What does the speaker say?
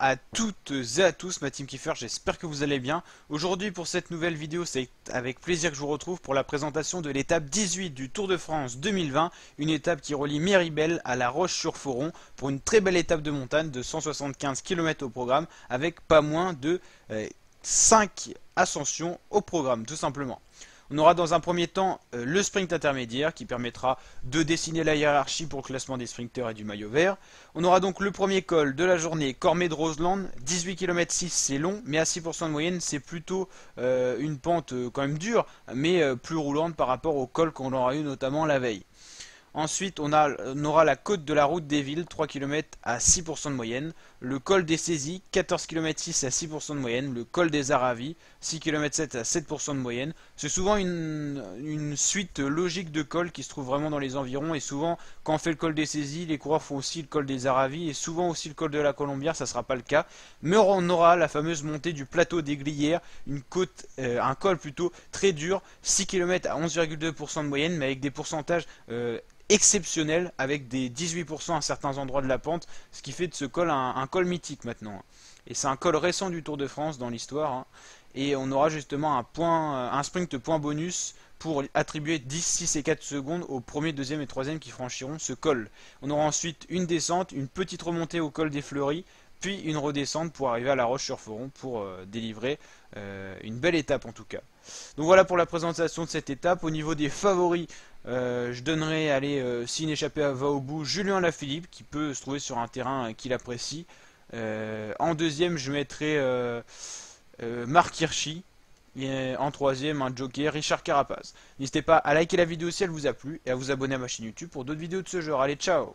à toutes et à tous, ma team Kiefer, j'espère que vous allez bien. Aujourd'hui pour cette nouvelle vidéo, c'est avec plaisir que je vous retrouve pour la présentation de l'étape 18 du Tour de France 2020, une étape qui relie Méribel à La Roche-sur-Foron pour une très belle étape de montagne de 175 km au programme avec pas moins de 5 ascensions au programme tout simplement. On aura dans un premier temps le sprint intermédiaire qui permettra de dessiner la hiérarchie pour le classement des sprinteurs et du maillot vert. On aura donc le premier col de la journée, Cormet de Roseland, 18 km 6 c'est long, mais à 6% de moyenne c'est plutôt une pente quand même dure, mais plus roulante par rapport au col qu'on aura eu notamment la veille. Ensuite, on aura la côte de la route des villes, 3 km à 6% de moyenne. Le col des saisies, 14 km 6 à 6% de moyenne. Le col des Aravis, 6 km 7 à 7% de moyenne. C'est souvent une suite logique de cols qui se trouve vraiment dans les environs. Et souvent, quand on fait le col des saisies, les coureurs font aussi le col des Aravis. Et souvent aussi le col de la Colombière, ça ne sera pas le cas. Mais on aura la fameuse montée du plateau des Glières, un col plutôt très dur, 6 km à 11,2% de moyenne, mais avec des pourcentages exceptionnel avec des 18% à certains endroits de la pente, ce qui fait de ce col un col mythique maintenant. Et c'est un col récent du Tour de France dans l'histoire. Et on aura justement un sprint point bonus pour attribuer 10, 6 et 4 secondes aux premiers, deuxième et troisième qui franchiront ce col. On aura ensuite une descente, une petite remontée au col des Fleuries, puis une redescente pour arriver à La Roche-sur-Foron pour délivrer une belle étape en tout cas. Donc voilà pour la présentation de cette étape. Au niveau des favoris, je donnerai, si une échappée va au bout, Julien Lafilippe qui peut se trouver sur un terrain qu'il apprécie. En deuxième, je mettrai Marc Hirschi. Et en troisième, un joker, Richard Carapaz. N'hésitez pas à liker la vidéo si elle vous a plu et à vous abonner à ma chaîne YouTube pour d'autres vidéos de ce genre. Allez, ciao!